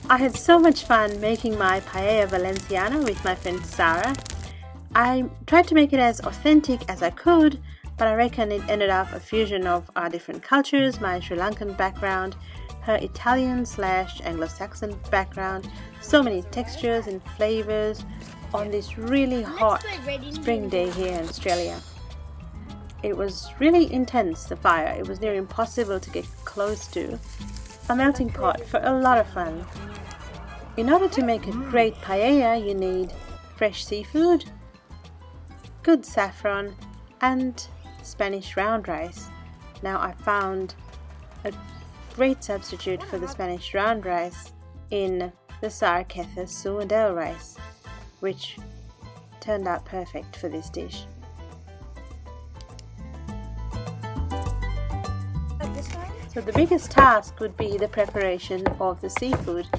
I had so much fun making my Paella Valenciana with my friend Sarah. I tried to make it as authentic as I could, but I reckon it ended up a fusion of our different cultures, my Sri Lankan background, her Italian/Anglo-Saxon background, so many textures and flavors on this really hot spring day here in Australia. It was really intense, the fire. It was near impossible to get close to. A melting pot for a lot of fun. In order to make a great paella, you need fresh seafood, good saffron, and Spanish round rice. Now I found a great substitute for the Spanish round rice in the Sarketha Suandel rice, which turned out perfect for this dish. So the biggest task would be the preparation of the seafood.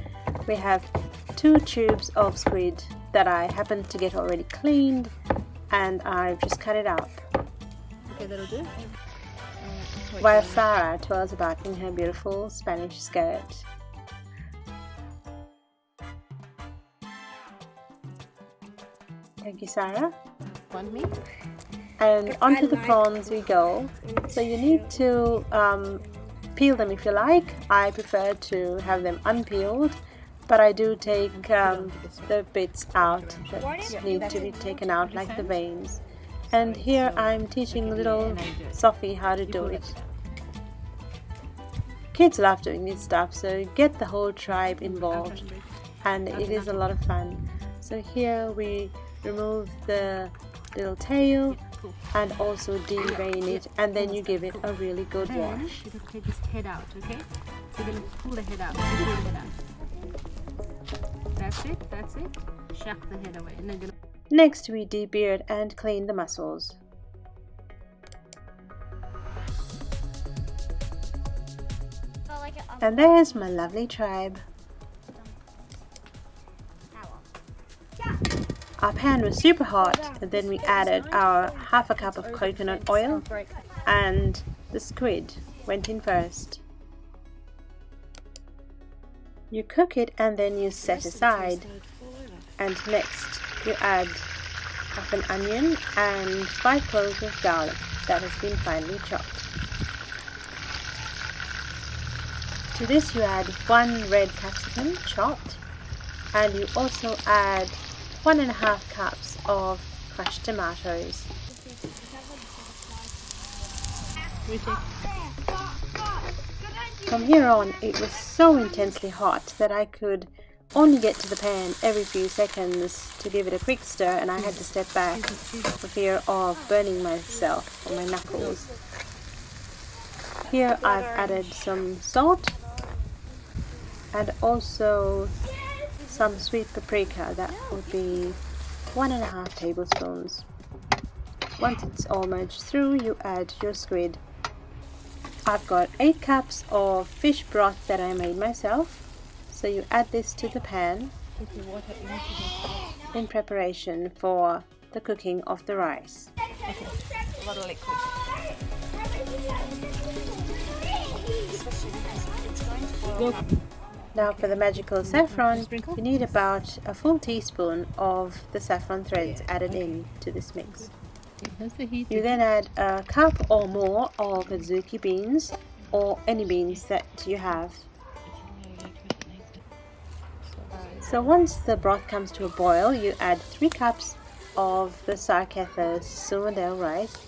We have 2 tubes of squid that I happened to get already cleaned, and I've just cut it up. Okay, that'll do. While Sarah twirls about in her beautiful Spanish skirt. Thank you, Sarah. Want me? And onto the prawns we go. So you need to peel them if you like. I prefer to have them unpeeled, but I do take the bits out that need to be taken out, like the veins. And here I'm teaching little Sophie how to do it. Kids love doing this stuff, so get the whole tribe involved, and it is a lot of fun. So here we remove the little tail and also devein it, and then you give it a really good wash. You're going to take his head out, okay? So you're going to pull the head out. Pull the head out. That's it, that's it. Shuck the head away. And then Next we debeard and clean the mussels. And there's my lovely tribe. Our pan was super hot, and then we added our half a cup of coconut oil, and the squid went in first. You cook it and then you set aside, and next you add half an onion and 5 cloves of garlic that has been finely chopped. To this you add 1 red capsicum chopped, and you also add 1.5 cups of crushed tomatoes. From here on, it was so intensely hot that I could only get to the pan every few seconds to give it a quick stir, and I had to step back for fear of burning myself or my knuckles. Here I've added some salt and also some sweet paprika. That would be 1.5 tablespoons. Once it's all merged through, you add your squid. I've got 8 cups of fish broth that I made myself. So you add this to the pan in preparation for the cooking of the rice. okay. A lot of liquid. Now for the magical saffron, you need about a full teaspoon of the saffron threads added in to this mix. You then add a cup or more of azuki beans, or any beans that you have. So once the broth comes to a boil, you add 3 cups of the Sarketha Suandel rice,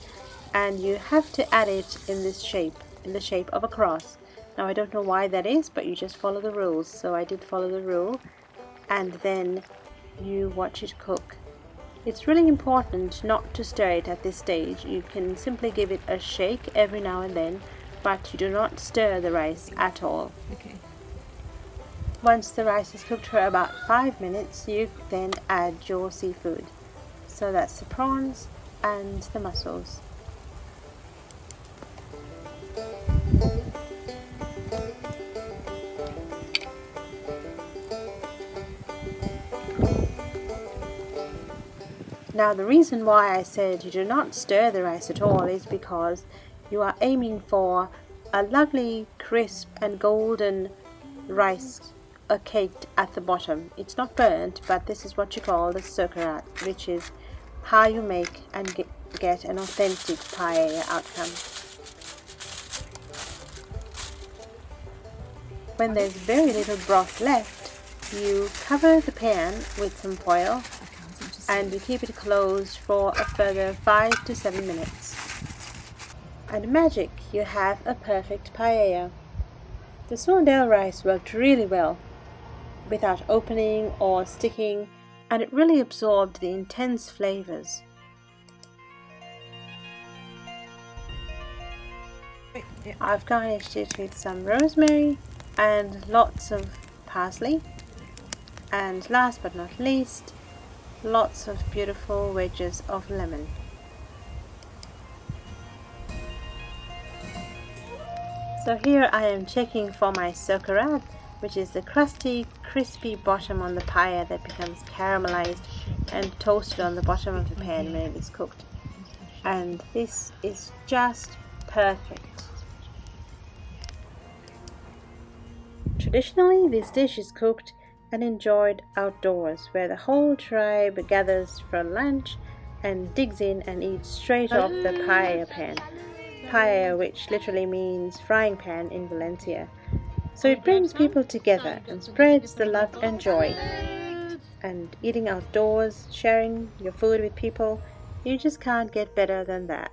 and you have to add it in this shape, in the shape of a cross. Now I don't know why that is, but you just follow the rules. So I did follow the rule, and then you watch it cook. It's really important not to stir it at this stage. You can simply give it a shake every now and then, but you do not stir the rice at all. Okay. Once the rice is cooked for about 5 minutes, you then add your seafood. So that's the prawns and the mussels. Now the reason why I said you do not stir the rice at all is because you are aiming for a lovely crisp and golden rice a cake at the bottom. It's not burnt, but this is what you call the socarrat, which is how you make and get an authentic paella outcome. When there's very little broth left, you cover the pan with some foil and you keep it closed for a further 5 to 7 minutes. And magic, you have a perfect paella. The Swandale rice worked really well, without opening or sticking, and it really absorbed the intense flavors. I've garnished it with some rosemary and lots of parsley, and last but not least, lots of beautiful wedges of lemon. So here I am checking for my socarrat, which is the crusty, crispy bottom on the paella that becomes caramelized and toasted on the bottom of the pan when it is cooked. And this is just perfect. Traditionally, this dish is cooked and enjoyed outdoors, where the whole tribe gathers for lunch and digs in and eats straight off the paella pan. Paella, which literally means frying pan in Valencia. So it brings people together and spreads the love and joy. And eating outdoors, sharing your food with people, you just can't get better than that.